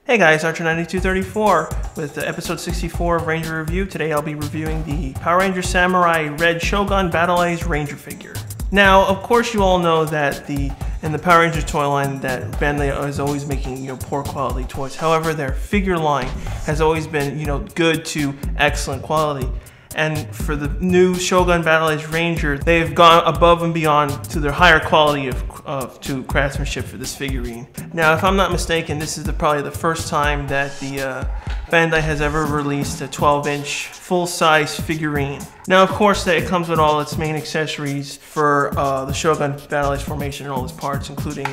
Hey guys, Archer9234 with episode 64 of Ranger Review. Today I'll be reviewing the Power Ranger Samurai Red Shogun Battlized Ranger figure. Now, of course you all know that in the Power Rangers toy line that Bandai is always making, poor quality toys. However, their figure line has always been, good to excellent quality. And for the new Shogun Battlized Ranger, they've gone above and beyond to their higher quality to craftsmanship for this figurine. Now, if I'm not mistaken, this is probably the first time that the Bandai has ever released a 12-inch full-size figurine. Now, of course, it comes with all its main accessories for the Shogun Battlized formation and all its parts, including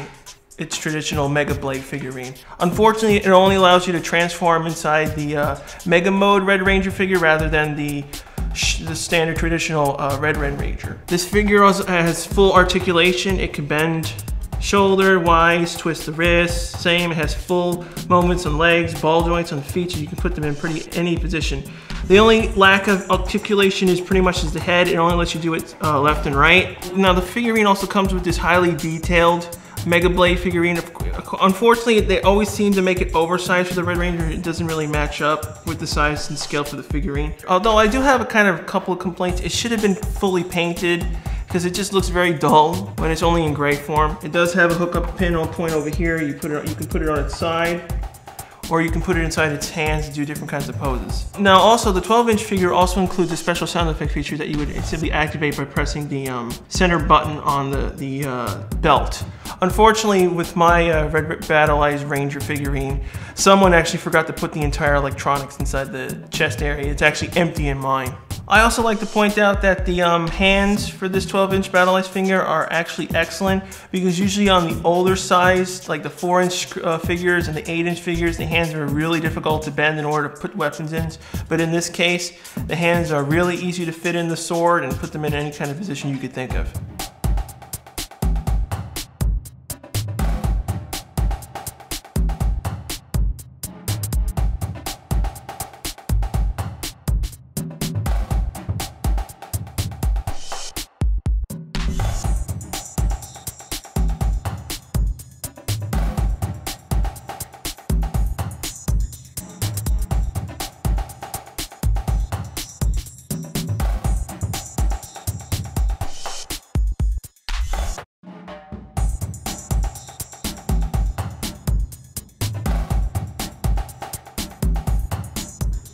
its traditional Mega Blade figurine. Unfortunately, it only allows you to transform inside the Mega Mode Red Ranger figure rather than the standard traditional Red Ranger. This figure also has full articulation. It can bend shoulder-wise, twist the wrist. Same, it has full movements on legs, ball joints on feet, so you can put them in any position. The only lack of articulation is pretty much the head. It only lets you do it left and right. Now, the figurine also comes with this highly detailed Mega Blade figurine. Unfortunately, they always seem to make it oversized for the Red Ranger. It doesn't really match up with the size and scale for the figurine. Although I do have a couple of complaints. It should have been fully painted because it just looks very dull when it's only in gray form. It does have a hookup pin on point over here. You can put it on its side, or you can put it inside its hands to do different kinds of poses. Now also, the 12-inch figure also includes a special sound effect feature that you would simply activate by pressing the center button on the belt. Unfortunately, with my Red Battlized Ranger figurine, someone actually forgot to put the entire electronics inside the chest area. It's actually empty in mine. I also like to point out that the hands for this 12-inch Battlized figure are actually excellent, because usually on the older size, like the 4-inch figures and the 8-inch figures, the hands are really difficult to bend in order to put weapons in. But in this case, the hands are really easy to fit in the sword and put them in any kind of position you could think of.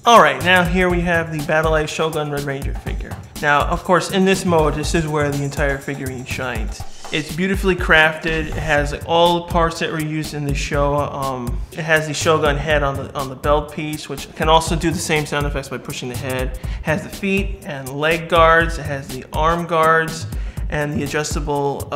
Alright, now here we have the Battlized Shogun Red Ranger figure. Now, of course, in this mode, this is where the entire figurine shines. It's beautifully crafted. It has all the parts that were used in the show. It has the Shogun head on the belt piece, which can also do the same sound effects by pushing the head. It has the feet and leg guards. It has the arm guards and the adjustable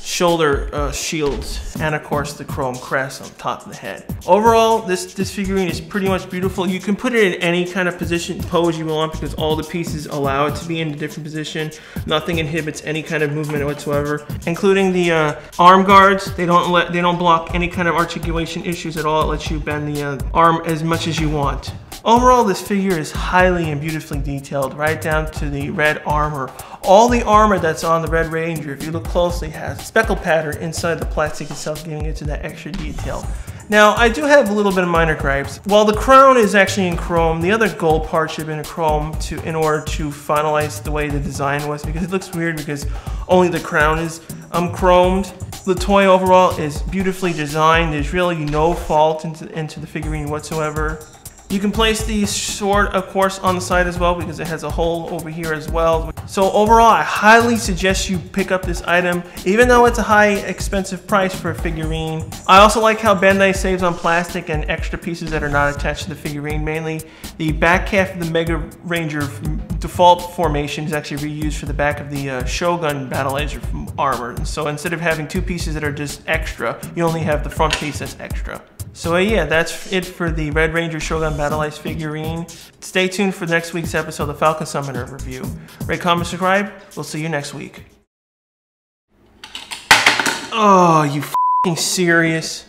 shoulder shields, and of course the chrome crest on top of the head. Overall, this figurine is pretty much beautiful. You can put it in any kind of pose you want, because all the pieces allow it to be in a different position. Nothing inhibits any kind of movement whatsoever, including the arm guards. They don't block any kind of articulation issues at all. It lets you bend the arm as much as you want. Overall, this figure is highly and beautifully detailed, right down to the red armor. All the armor that's on the Red Ranger, if you look closely, has speckle pattern inside the plastic itself, giving it to that extra detail. Now, I do have a little bit of minor gripes. While the crown is actually in chrome, the other gold part should have been in chrome in order to finalize the way the design was, because it looks weird because only the crown is chromed. The toy overall is beautifully designed. There's really no fault into the figurine whatsoever. You can place the sword, of course, on the side as well because it has a hole over here as well. So overall, I highly suggest you pick up this item, even though it's a high expensive price for a figurine. I also like how Bandai saves on plastic and extra pieces that are not attached to the figurine. Mainly, the back half of the Mega Ranger default formation is actually reused for the back of the Shogun Battlized armor. So instead of having two pieces that are just extra, you only have the front piece that's extra. So yeah, that's it for the Red Ranger Shogun Battlized figurine. Stay tuned for next week's episode of Falcon Summoner review. Rate, comment, subscribe. We'll see you next week. Oh, you f***ing serious?